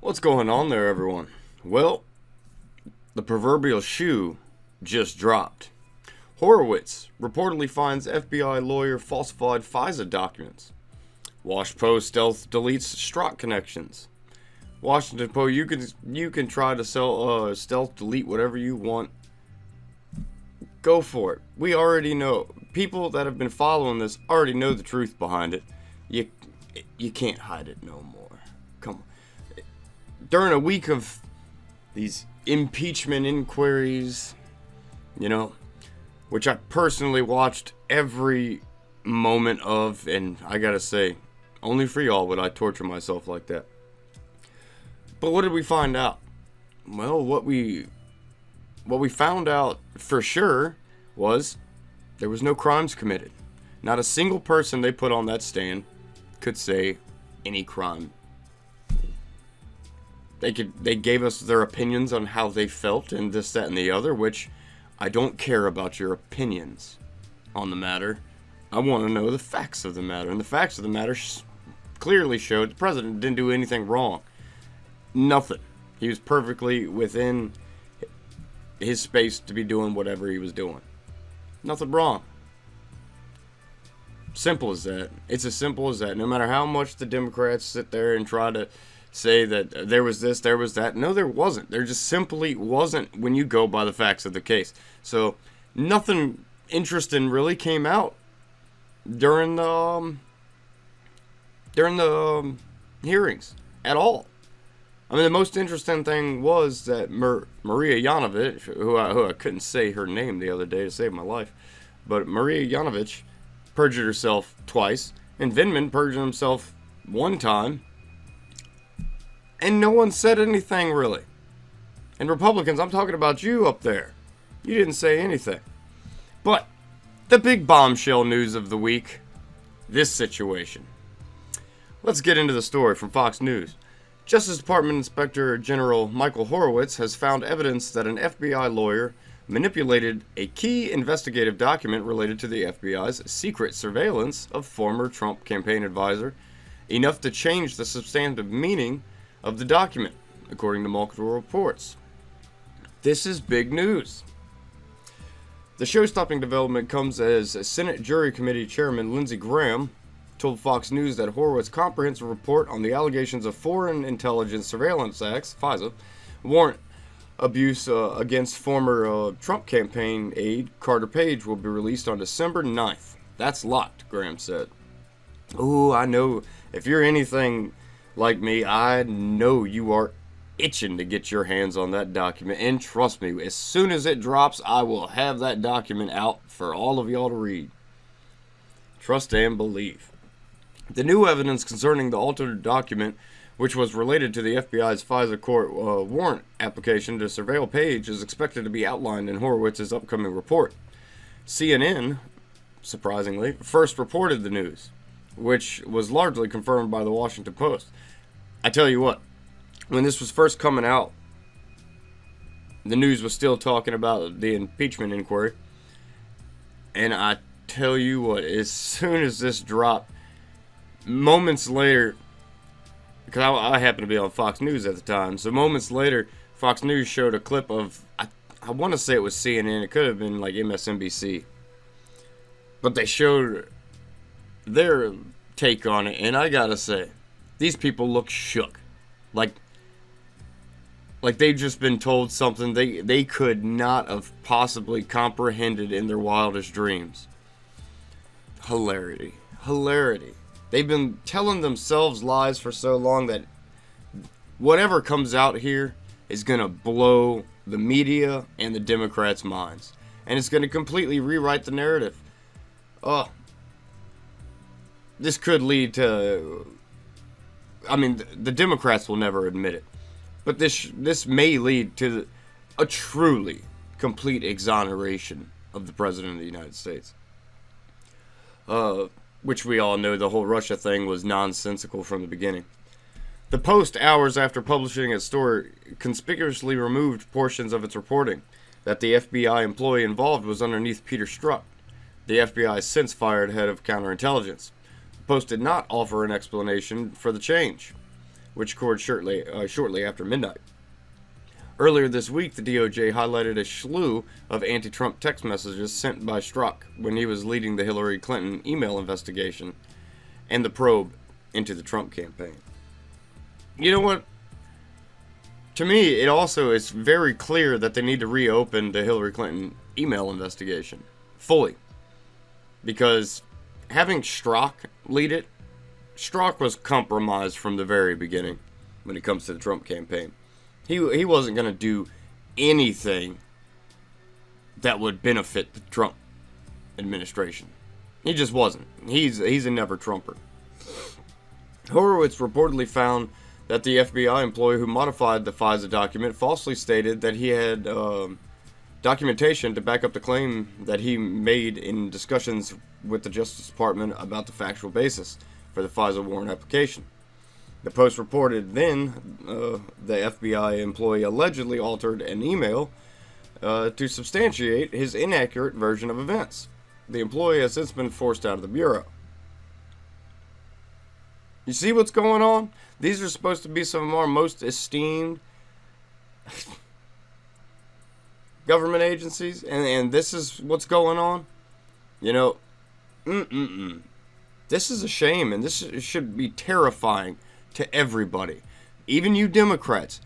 What's going on there, everyone? Well, the proverbial shoe just dropped. Horowitz reportedly finds FBI lawyer falsified FISA documents. Wash Post stealth deletes Strzok connections. Washington Post, you can try to stealth delete whatever you want. Go for it. We already know. People that have been following this already know the truth behind it. You can't hide it no more. Come on. During a week of these impeachment inquiries, which I personally watched every moment of, and I gotta say, only for y'all would I torture myself like that. But what did we find out? Well, what we found out for sure was there was no crimes committed. Not a single person they put on that stand could say any crime. They gave us their opinions on how they felt and this, that, and the other, which I don't care about your opinions on the matter. I want to know the facts of the matter. And the facts of the matter clearly showed the president didn't do anything wrong. Nothing. He was perfectly within his space to be doing whatever he was doing. Nothing wrong. Simple as that. It's as simple as that. No matter how much the Democrats sit there and try to say that there was this, there was that. No, there wasn't. There just simply wasn't when you go by the facts of the case. So nothing interesting really came out during the hearings at all. I mean, the most interesting thing was that Maria Yanovich, who I couldn't say her name the other day to save my life, but Maria Yanovich perjured herself twice, and Vindman perjured himself one time, and no one said anything really. And Republicans, I'm talking about you up there. You didn't say anything. But the big bombshell news of the week, this situation. Let's get into the story from Fox News. Justice Department Inspector General Michael Horowitz has found evidence that an FBI lawyer manipulated a key investigative document related to the FBI's secret surveillance of former Trump campaign advisor, enough to change the substantive meaning of the document, according to multiple reports. This is big news. The show-stopping development comes as Senate Jury Committee Chairman Lindsey Graham told Fox News that Horowitz's comprehensive report on the allegations of Foreign Intelligence Surveillance Acts, FISA, warrant abuse against former Trump campaign aide Carter Page will be released on December 9th. That's locked, Graham said. Ooh, I know. If you're anything like me, I know you are itching to get your hands on that document. And trust me, as soon as it drops, I will have that document out for all of y'all to read. Trust and believe. The new evidence concerning the altered document, which was related to the FBI's FISA court warrant application to surveil Page, is expected to be outlined in Horowitz's upcoming report. CNN, surprisingly, first reported the news, which was largely confirmed by the Washington Post. I tell you what, when this was first coming out, the news was still talking about the impeachment inquiry. And I tell you what, as soon as this dropped, moments later, because I happened to be on Fox News at the time, so moments later, Fox News showed a clip of, I want to say it was CNN, it could have been like MSNBC, but they showed their take on it, and I gotta say, these people look shook, like they've just been told something they could not have possibly comprehended in their wildest dreams. Hilarity. They've been telling themselves lies for so long that whatever comes out here is going to blow the media and the Democrats' minds. And it's going to completely rewrite the narrative. This could lead to... I mean, the Democrats will never admit it. But this may lead to a truly complete exoneration of the President of the United States. Which we all know the whole Russia thing was nonsensical from the beginning. The Post, hours after publishing its story, conspicuously removed portions of its reporting that the FBI employee involved was underneath Peter Strzok, the FBI's since fired head of counterintelligence. The Post did not offer an explanation for the change. which occurred shortly after midnight. Earlier this week, the DOJ highlighted a slew of anti-Trump text messages sent by Strzok when he was leading the Hillary Clinton email investigation and the probe into the Trump campaign. You know what? To me, it also is very clear that they need to reopen the Hillary Clinton email investigation fully. Because having Strzok lead it, Strzok was compromised from the very beginning when it comes to the Trump campaign. He wasn't going to do anything that would benefit the Trump administration. He just wasn't. He's a never-Trumper. Horowitz reportedly found that the FBI employee who modified the FISA document falsely stated that he had documentation to back up the claim that he made in discussions with the Justice Department about the factual basis for the FISA warrant application. The Post reported then the FBI employee allegedly altered an email to substantiate his inaccurate version of events. The employee has since been forced out of the Bureau. You see what's going on? These are supposed to be some of our most esteemed government agencies, and this is what's going on? You know, this is a shame, and this should be terrifying to everybody. Even you Democrats,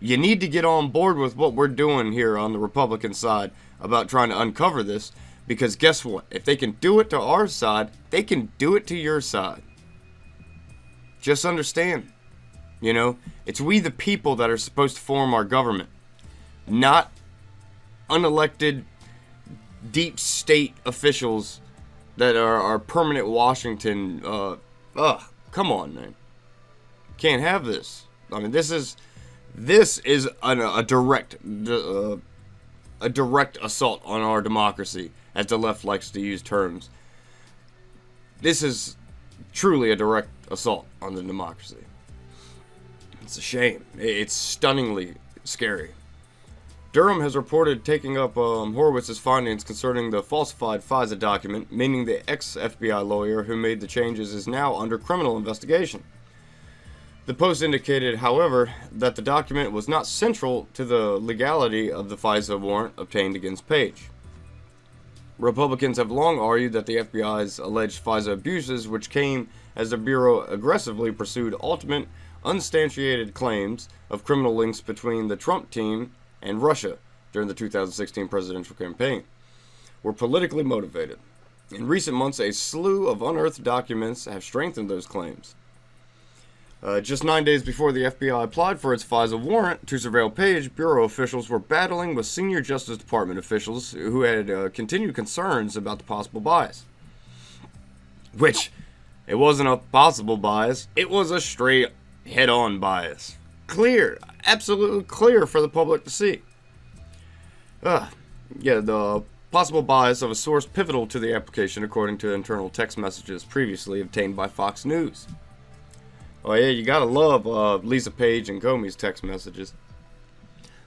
you need to get on board with what we're doing here on the Republican side about trying to uncover this, because guess what? If they can do it to our side, they can do it to your side. Just understand, you know, it's we the people that are supposed to form our government, not unelected deep state officials that are permanent Washington. Come on, man. Can't have this. I mean, this is a direct assault on our democracy, as the left likes to use terms. This is truly a direct assault on the democracy. It's a shame. It's stunningly scary. Durham has reported taking up Horowitz's findings concerning the falsified FISA document, meaning the ex-FBI lawyer who made the changes is now under criminal investigation. The Post indicated, however, that the document was not central to the legality of the FISA warrant obtained against Page. Republicans have long argued that the FBI's alleged FISA abuses, which came as the Bureau aggressively pursued ultimate, unsubstantiated claims of criminal links between the Trump team and Russia during the 2016 presidential campaign, were politically motivated. In recent months, a slew of unearthed documents have strengthened those claims. Just 9 days before the FBI applied for its FISA warrant to surveil Page, Bureau officials were battling with senior Justice Department officials who had continued concerns about the possible bias. Which, it wasn't a possible bias, it was a straight head-on bias. Clear, absolutely clear for the public to see. The possible bias of a source pivotal to the application, according to internal text messages previously obtained by Fox News. Oh yeah, you gotta love Lisa Page and Comey's text messages.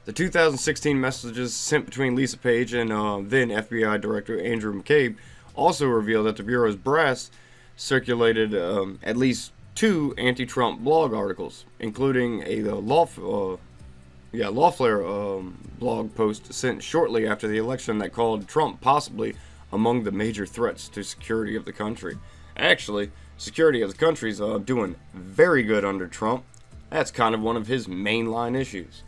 The 2016 messages sent between Lisa Page and then FBI Director Andrew McCabe also reveal that the Bureau's brass circulated at least 2 anti-Trump blog articles, including a Lawfare blog post sent shortly after the election that called Trump possibly among the major threats to security of the country. Actually, security of the country is doing very good under Trump. That's kind of one of his mainline issues.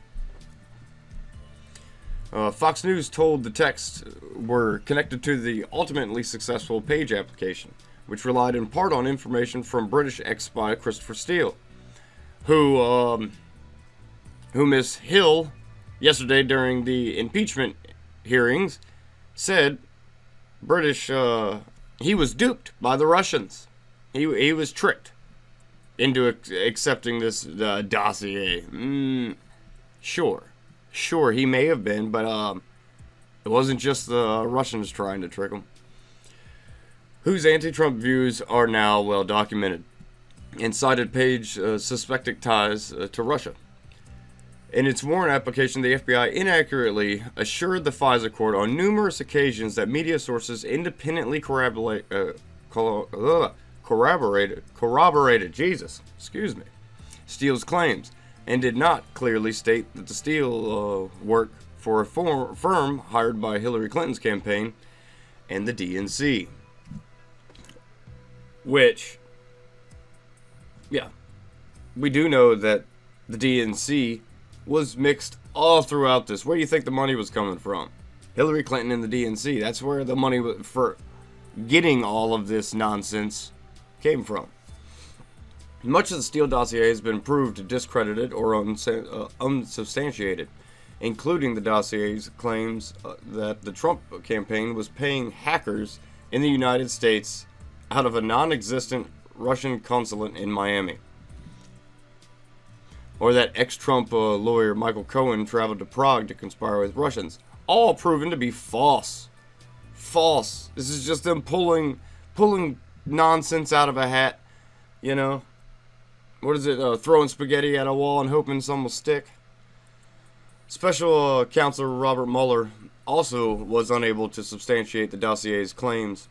Fox News told the texts were connected to the ultimately successful Page application, which relied in part on information from British ex-spy Christopher Steele, who Miss Hill, yesterday during the impeachment hearings, said he was duped by the Russians. He was tricked into accepting this dossier. Sure, he may have been, but it wasn't just the Russians trying to trick him. Whose anti-Trump views are now well documented, and cited Page's suspected ties to Russia. In its warrant application, the FBI inaccurately assured the FISA court on numerous occasions that media sources independently corroborated Steele's claims and did not clearly state that the Steele worked for a firm hired by Hillary Clinton's campaign and the DNC. Which, yeah, we do know that the DNC was mixed all throughout this. Where do you think the money was coming from? Hillary Clinton and the DNC. That's where the money for getting all of this nonsense came from. Much of the Steele dossier has been proved discredited or unsubstantiated, including the dossier's claims that the Trump campaign was paying hackers in the United States out of a non-existent Russian consulate in Miami. Or that ex-Trump lawyer Michael Cohen traveled to Prague to conspire with Russians. All proven to be false. False. This is just them pulling nonsense out of a hat, you know. What is it? Throwing spaghetti at a wall and hoping some will stick. Special Counsel Robert Mueller also was unable to substantiate the dossier's claims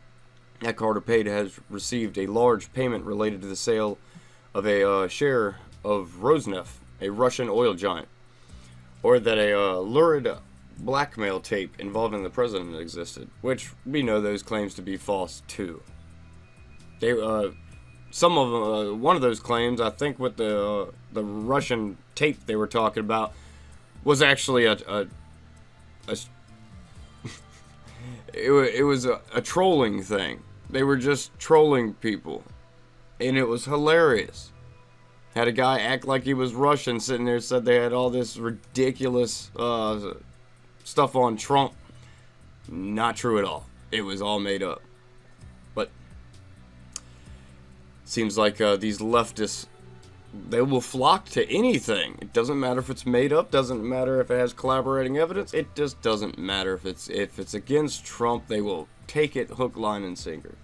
that Carter Page has received a large payment related to the sale of a share of Rosneft, a Russian oil giant, or that a lurid blackmail tape involving the president existed, which we know those claims to be false too. They, some of them, one of those claims, I think, with the Russian tape they were talking about, was actually it was a trolling thing. They were just trolling people, and it was hilarious. Had a guy act like he was Russian sitting there, said they had all this ridiculous stuff on Trump. Not true at all. It was all made up. But seems like these leftists, they will flock to anything. It doesn't matter if it's made up, doesn't matter if it has collaborating evidence. It just doesn't matter if it's against Trump. They will take it hook, line, and sinker.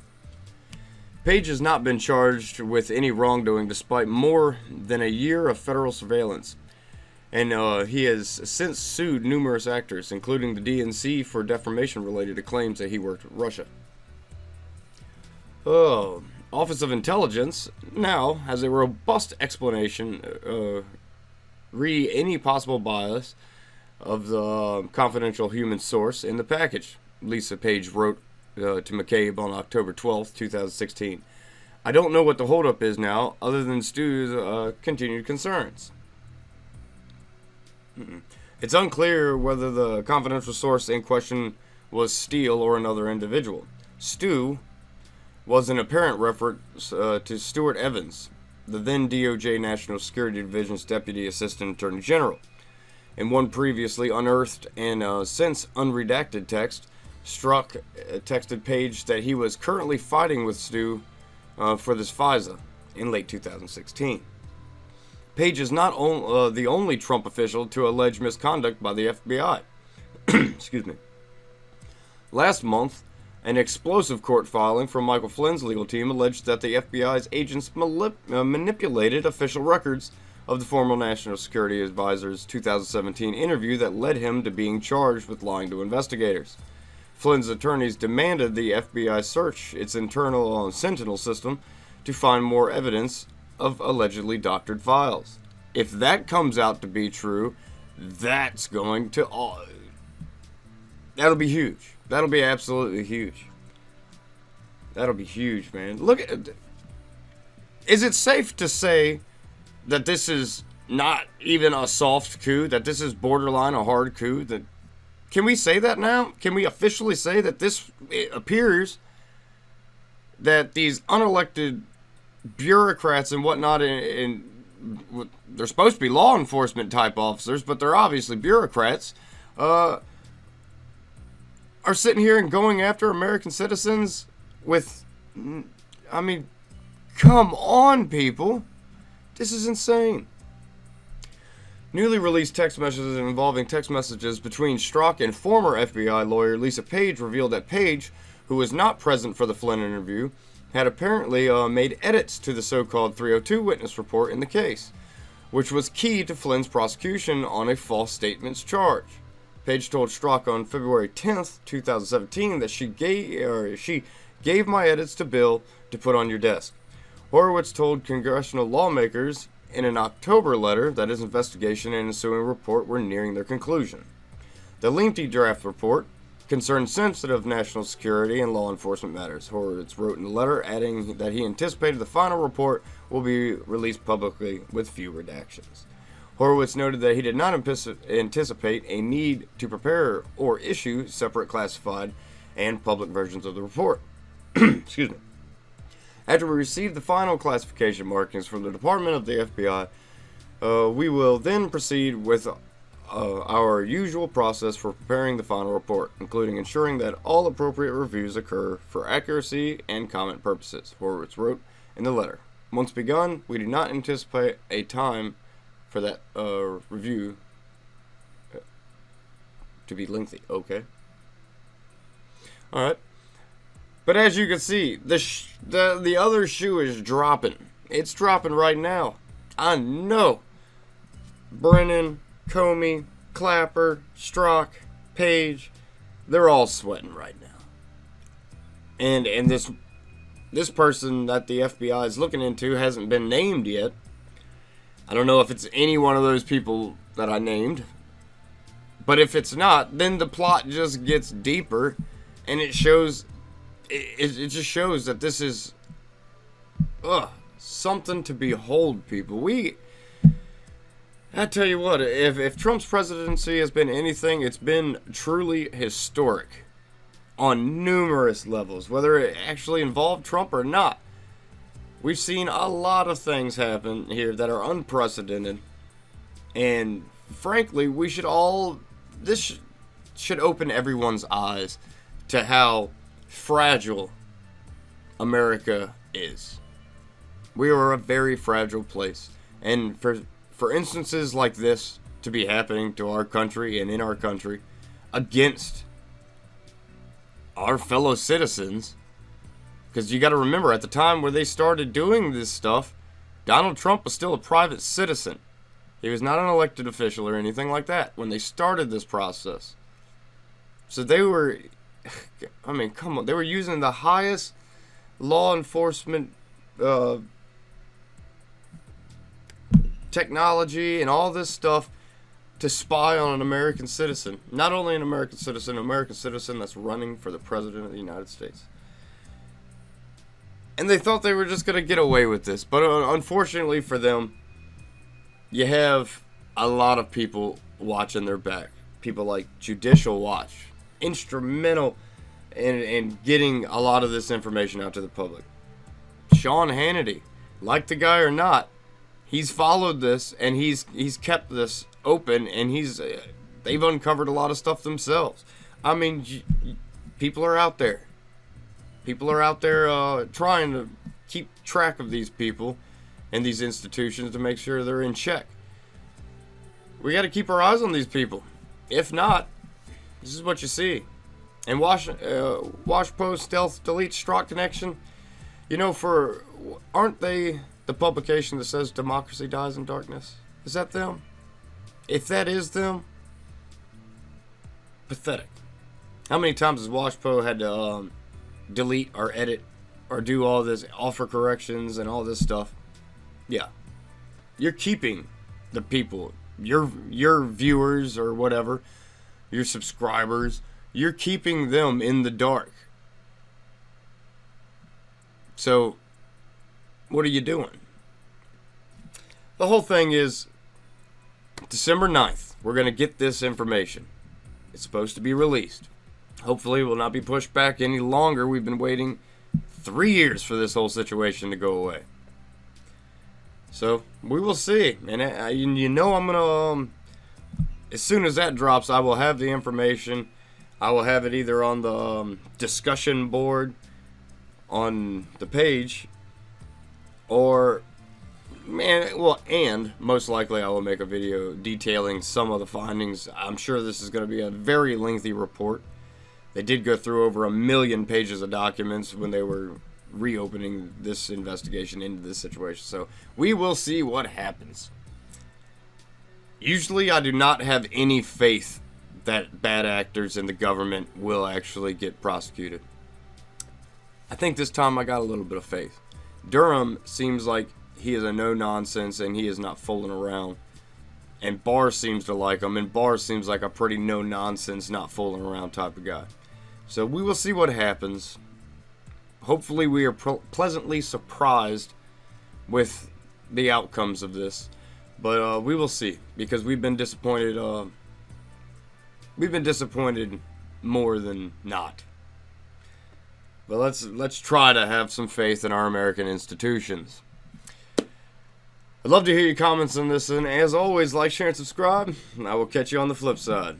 Page has not been charged with any wrongdoing despite more than a year of federal surveillance. And he has since sued numerous actors, including the DNC, for defamation related to claims that he worked with Russia. Office of Intelligence now has a robust explanation re any possible bias of the confidential human source in the package, Lisa Page wrote to McCabe on October 12th, 2016. I don't know what the holdup is now, other than Stu's continued concerns. It's unclear whether the confidential source in question was Steele or another individual. Stu was an apparent reference to Stuart Evans, the then DOJ National Security Division's Deputy Assistant Attorney General. In one previously unearthed and since unredacted text, Strzok texted Page that he was currently fighting with Stu for this FISA in late 2016. Page is not the only Trump official to allege misconduct by the FBI. Excuse me. Last month, an explosive court filing from Michael Flynn's legal team alleged that the FBI's agents manipulated official records of the former National Security Advisor's 2017 interview that led him to being charged with lying to investigators. Flynn's attorneys demanded the FBI search its internal Sentinel system to find more evidence of allegedly doctored files. If that comes out to be true, that's going to... that'll be huge. That'll be absolutely huge. That'll be huge, man. Look at... Is it safe to say that this is not even a soft coup? That this is borderline a hard coup? That... Can we say that now? Can we officially say that it appears that these unelected bureaucrats and whatnot, and they're supposed to be law enforcement type officers, but they're obviously bureaucrats, are sitting here and going after American citizens with, I mean, come on, people. This is insane. Newly released text messages involving text messages between Strzok and former FBI lawyer Lisa Page revealed that Page, who was not present for the Flynn interview, had apparently made edits to the so-called 302 witness report in the case, which was key to Flynn's prosecution on a false statements charge. Page told Strzok on February 10th, 2017 that she gave my edits to Bill to put on your desk. Horowitz told congressional lawmakers in an October letter that his investigation and ensuing report were nearing their conclusion. The lengthy draft report concerned sensitive national security and law enforcement matters. Horowitz wrote in the letter, adding that he anticipated the final report will be released publicly with few redactions. Horowitz noted that he did not anticipate a need to prepare or issue separate classified and public versions of the report. Excuse me. After we receive the final classification markings from the Department of the FBI, we will then proceed with our usual process for preparing the final report, including ensuring that all appropriate reviews occur for accuracy and comment purposes, Horowitz wrote in the letter. Once begun, we do not anticipate a time for that review to be lengthy. Okay. Alright. But as you can see, the other shoe is dropping. It's dropping right now. I know. Brennan, Comey, Clapper, Strzok, Page, they're all sweating right now. And this person that the FBI is looking into hasn't been named yet. I don't know if it's any one of those people that I named. But if it's not, then the plot just gets deeper, and it shows, it just shows that this is something to behold, people. I tell you what, if Trump's presidency has been anything, it's been truly historic on numerous levels, whether it actually involved Trump or not. We've seen a lot of things happen here that are unprecedented, and frankly, this should open everyone's eyes to how fragile America is. We are a very fragile place, and for instances like this to be happening to our country and in our country against our fellow citizens, because you got to remember, at the time where they started doing this stuff, Donald Trump was still a private citizen. He was not an elected official or anything like that when they started this process. So they were, I mean, come on, they were using the highest law enforcement technology and all this stuff to spy on an American citizen. Not only an American citizen that's running for the president of the United States. And they thought they were just going to get away with this. But unfortunately for them, you have a lot of people watching their back. People like Judicial Watch, instrumental in getting a lot of this information out to the public. Sean Hannity, like the guy or not, he's followed this and he's kept this open, and they've uncovered a lot of stuff themselves. I mean, people are out there. People are out there trying to keep track of these people and these institutions to make sure they're in check. We got to keep our eyes on these people. If not, this is what you see. And Wash Post Stealth Delete Strzok Connection, aren't they the publication that says democracy dies in darkness? Is that them? If that is them, pathetic. How many times has WashPo had to delete or edit or do all this, offer corrections and all this stuff? Yeah. You're keeping the people, your viewers or whatever, your subscribers, you're keeping them in the dark. So, what are you doing? The whole thing is, December 9th, we're going to get this information. It's supposed to be released. Hopefully it will not be pushed back any longer. We've been waiting 3 years for this whole situation to go away. So, we will see. And I'm going to, as soon as that drops, I will have the information. I will have it either on the discussion board on the page, and most likely I will make a video detailing some of the findings. I'm sure this is going to be a very lengthy report. They did go through over 1 million pages of documents when they were reopening this investigation into this situation. So we will see what happens. Usually I do not have any faith that bad actors in the government will actually get prosecuted. I think this time I got a little bit of faith. Durham seems like he is a no-nonsense, and he is not fooling around. And Barr seems to like him, and Barr seems like a pretty no-nonsense, not fooling around type of guy. So we will see what happens. Hopefully we are pleasantly surprised with the outcomes of this. But we will see, because we've been disappointed. We've been disappointed more than not. But let's try to have some faith in our American institutions. I'd love to hear your comments on this, and as always, like, share, and subscribe. I will catch you on the flip side.